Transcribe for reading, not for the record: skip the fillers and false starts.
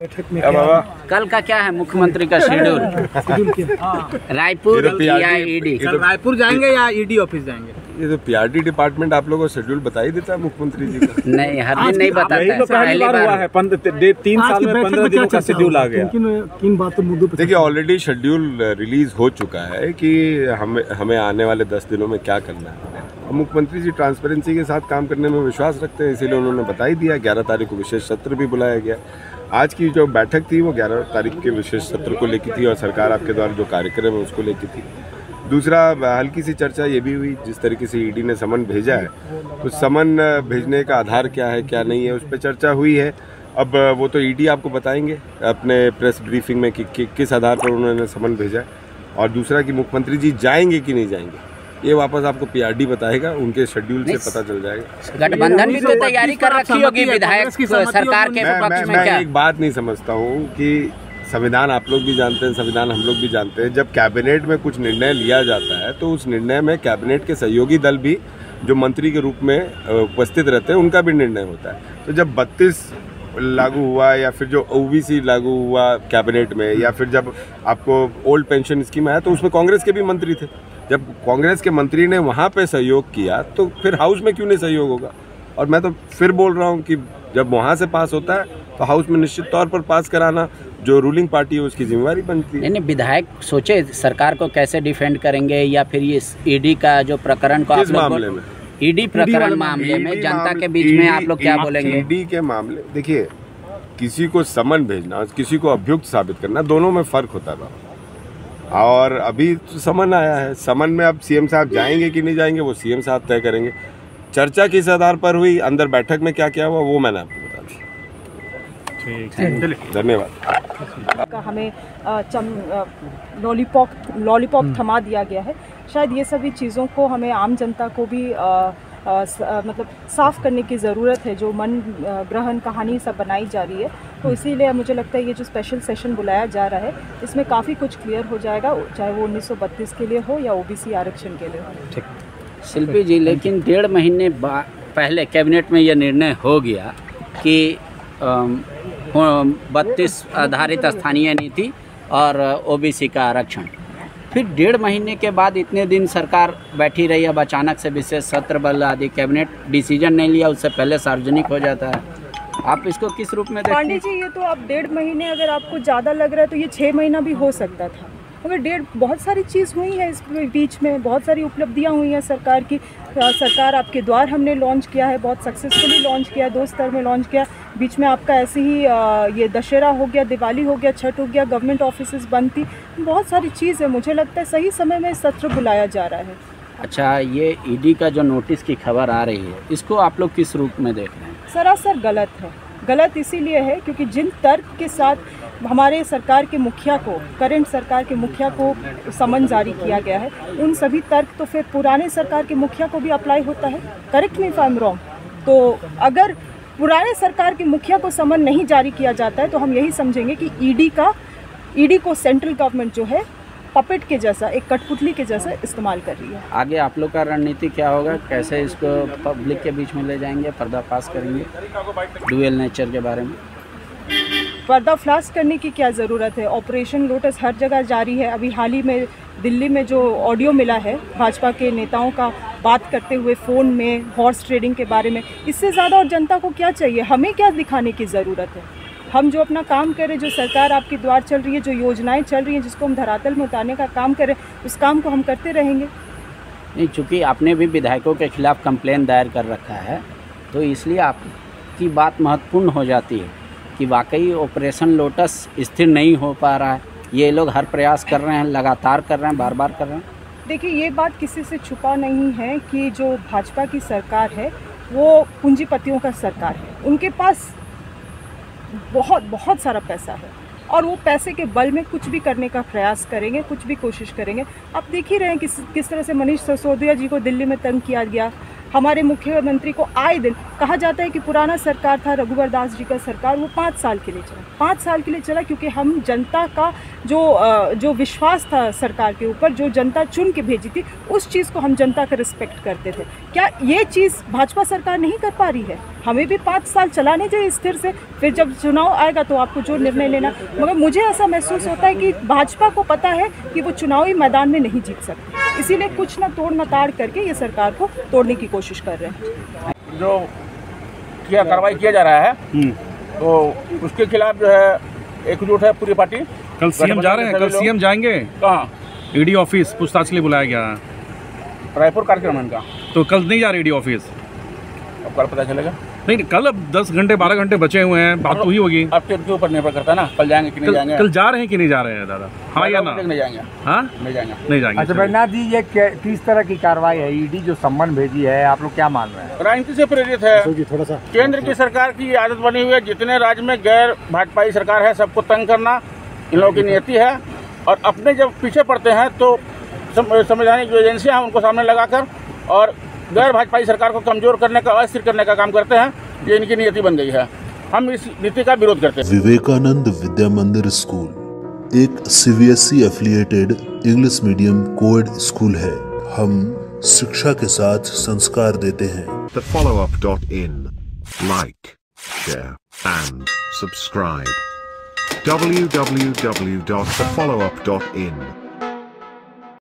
बैठक में क्या कल का क्या है मुख्यमंत्री का शेड्यूल? रायपुर या ईडी? कल रायपुर जाएंगे या ईडी ऑफिस जाएंगे? ये तो पीआरडी डिपार्टमेंट आप लोगों को शेड्यूल बता ही देता है मुख्यमंत्री जी का। नहीं, हर दिन नहीं बताता है। तो पहली बार हुआ है 3 साल में 15 दिनों का शेड्यूल आ गया। किन बातों मुद्दों पर? देखिए, ऑलरेडी शेड्यूल रिलीज हो चुका है कि हमें आने वाले 10 दिनों में क्या करना है। मुख्यमंत्री जी ट्रांसपेरेंसी के साथ काम करने में विश्वास रखते हैं, इसीलिए उन्होंने बता ही दिया। 11 तारीख को विशेष सत्र भी बुलाया गया। आज की जो बैठक थी वो 11 तारीख के विशेष सत्र को लेकर थी और सरकार आपके द्वारा जो कार्यक्रम है उसको लेकर थी। दूसरा, हल्की सी चर्चा ये भी हुई, जिस तरीके से ईडी ने समन भेजा है तो समन भेजने का आधार क्या है क्या नहीं है उस पर चर्चा हुई है। अब वो तो ईडी आपको बताएंगे अपने प्रेस ब्रीफिंग में कि किस आधार पर उन्होंने समन भेजा है। और दूसरा कि मुख्यमंत्री जी जाएंगे कि नहीं जाएंगे, ये वापस आपको पीआरडी बताएगा, उनके शेड्यूल से पता चल जाएगा। गठबंधन भी तो तैयारी कर रखी होगी विधायक सरकार के पक्ष में। मैं एक बात नहीं समझता हूँ कि संविधान आप लोग भी जानते हैं, संविधान हम लोग भी जानते हैं, जब कैबिनेट में कुछ निर्णय लिया जाता है तो उस निर्णय में कैबिनेट के सहयोगी दल भी जो मंत्री के रूप में उपस्थित रहते हैं उनका भी निर्णय होता है। तो जब 32 लागू हुआ या फिर जो ओबीसी लागू हुआ कैबिनेट में, या फिर जब आपको ओल्ड पेंशन स्कीम आया तो उसमें कांग्रेस के भी मंत्री थे। जब कांग्रेस के मंत्री ने वहाँ पे सहयोग किया तो फिर हाउस में क्यों नहीं सहयोग होगा? और मैं तो फिर बोल रहा हूँ कि जब वहाँ से पास होता है तो हाउस में निश्चित तौर पर पास कराना जो रूलिंग पार्टी है उसकी जिम्मेवारी बनती है। नहीं, विधायक सोचे सरकार को कैसे डिफेंड करेंगे, या फिर ये ईडी का जो प्रकरण को किस मामले में? ईडी प्रकरण मामले में जनता के बीच में आप लोग क्या बोलेंगे? ईडी के मामले, देखिए, किसी को समन भेजना किसी को अभियुक्त साबित करना, दोनों में फर्क होता था। और अभी तो समन आया है, समन में अब सीएम साहब जाएंगे कि नहीं जाएंगे वो सीएम साहब तय करेंगे। चर्चा किस आधार पर हुई, अंदर बैठक में क्या क्या हुआ, वो मैंने आपको बता दिया। धन्यवाद। हमें लॉलीपॉप थमा दिया गया है। शायद ये सभी चीज़ों को हमें आम जनता को भी मतलब साफ़ करने की ज़रूरत है। जो मन ग्रहण कहानी सब बनाई जा रही है, तो इसीलिए मुझे लगता है ये जो स्पेशल सेशन बुलाया जा रहा है इसमें काफ़ी कुछ क्लियर हो जाएगा, चाहे वो 1932 के लिए हो या ओबीसी आरक्षण के लिए हो। ठीक। शिल्पी जी, लेकिन 1.5 महीने पहले कैबिनेट में यह निर्णय हो गया कि 32 आधारित स्थानीय नीति और ओबीसी का आरक्षण। फिर 1.5 महीने के बाद इतने दिन सरकार बैठी रही, अब अचानक से विशेष सत्र बल आदि कैबिनेट डिसीजन नहीं लिया, उससे पहले सार्वजनिक हो जाता है। आप इसको किस रूप में देखते हैं? पांडे जी, ये तो आप 1.5 महीने अगर आपको ज़्यादा लग रहा है तो ये 6 महीना भी हो सकता था। मगर बहुत सारी चीज़ हुई है इस बीच में, बहुत सारी उपलब्धियां हुई हैं सरकार की। सरकार आपके द्वार हमने लॉन्च किया है, बहुत सक्सेसफुली लॉन्च किया, 2 स्तर में लॉन्च किया। बीच में आपका ऐसे ही ये दशहरा हो गया, दिवाली हो गया, छठ हो गया, गवर्नमेंट ऑफिसेज बंद थी, बहुत सारी चीज़ है। मुझे लगता है सही समय में सत्र बुलाया जा रहा है। अच्छा, ये ईडी का जो नोटिस की खबर आ रही है, इसको आप लोग किस रूप में देख रहे हैं? सरासर गलत है। गलत इसीलिए है क्योंकि जिन तर्क के साथ हमारे सरकार के मुखिया को, करंट सरकार के मुखिया को समन जारी किया गया है, उन सभी तर्क तो फिर पुराने सरकार के मुखिया को भी अप्लाई होता है। Correct me if I am wrong. तो अगर पुराने सरकार के मुखिया को समन नहीं जारी किया जाता है तो हम यही समझेंगे कि ईडी को सेंट्रल गवर्नमेंट जो है पपेट के जैसा, एक कठपुतली के जैसा इस्तेमाल कर रही है। आगे आप लोग का रणनीति क्या होगा? कैसे इसको पब्लिक के बीच में ले जाएंगे, पर्दाफाश करेंगे डुअल नेचर के बारे में? पर्दाफाश करने की क्या ज़रूरत है? ऑपरेशन लोटस हर जगह जारी है। अभी हाल ही में दिल्ली में जो ऑडियो मिला है भाजपा के नेताओं का बात करते हुए फ़ोन में हॉर्स ट्रेडिंग के बारे में, इससे ज़्यादा और जनता को क्या चाहिए? हमें क्या दिखाने की ज़रूरत है? हम जो अपना काम कर रहे हैं, जो सरकार आपके द्वार चल रही है, जो योजनाएं चल रही हैं, जिसको हम धरातल में उतारने का काम कर रहे हैं, उस काम को हम करते रहेंगे। नहीं, चूँकि आपने भी विधायकों के खिलाफ कंप्लेन दायर कर रखा है, तो इसलिए आपकी बात महत्वपूर्ण हो जाती है कि वाकई ऑपरेशन लोटस स्थिर नहीं हो पा रहा है। ये लोग हर प्रयास कर रहे हैं, लगातार कर रहे हैं, बार बार कर रहे हैं। देखिए, ये बात किसी से छुपा नहीं है कि जो भाजपा की सरकार है वो पूंजीपतियों का सरकार है। उनके पास बहुत सारा पैसा है और वो पैसे के बल में कुछ भी करने का प्रयास करेंगे, कुछ भी कोशिश करेंगे। आप देख ही रहे हैं किस तरह से मनीष सिसोदिया जी को दिल्ली में तंग किया गया। हमारे मुख्यमंत्री को आए दिन कहा जाता है कि पुराना सरकार था रघुवर दास जी का सरकार, वो 5 साल के लिए चला। 5 साल के लिए चला क्योंकि हम जनता का जो विश्वास था सरकार के ऊपर, जो जनता चुन के भेजी थी, उस चीज़ को हम जनता का रिस्पेक्ट करते थे। क्या ये चीज़ भाजपा सरकार नहीं कर पा रही है? हमें भी 5 साल चलाने चाहिए स्थिर से, फिर जब चुनाव आएगा तो आपको जो निर्णय लेना। मगर मुझे ऐसा महसूस होता है कि भाजपा को पता है कि वो चुनावी मैदान में नहीं जीत सकती, इसीलिए कुछ ना तोड़ ना ताड़ करके ये सरकार को तोड़ने की कोशिश कर रहे हैं। जो किया कार्रवाई किया जा रहा है तो उसके खिलाफ जो है एकजुट है पूरी पार्टी। कल सीएम जा रहे हैं, कल सीएम जाएंगे कहाँ? ईडी ऑफिस पूछताछ के लिए बुलाया गया है। रायपुर कार्यक्रम है इनका, तो कल नहीं जा रहे ईडी ऑफिस? अब कल पता चलेगा। नहीं, कल अब 10 घंटे 12 घंटे बचे हुए हैं, बात तो ही होगी। अब के ऊपर निर्भर करता है ना, कल जाएंगे कि नहीं जाएंगे। कल जा रहे हैं कि नहीं जा रहे हैं दादा? हाँ या ना? नहीं जाएंगे। हाँ नहीं जाएंगे, नहीं जाएंगे। अच्छा बैजनाथ जी, ये किस तरह की कार्रवाई है? ईडी जो सम्मन भेजी है, आप लोग क्या मान रहे हैं? राजनीति से प्रेरित है। थोड़ा सा केंद्र की सरकार की आदत बनी हुई है, जितने राज्य में गैर भाजपाई सरकार है सबको तंग करना इन लोगों की नियति है। और अपने जब पीछे पड़ते हैं तो संवैधानिक जो एजेंसियां हैं उनको सामने लगाकर और गैर भाजपाई सरकार को कमजोर करने का, अस्थिर करने का काम करते हैं। ये इनकी नियति बन गई है, हम इस नीति का विरोध करते हैं। विवेकानंद विद्या मंदिर स्कूल एक CBSE affiliated English medium coed school है। हम शिक्षा के साथ संस्कार देते हैं। thefollowup.in. Like, share and subscribe. www.thefollowup.in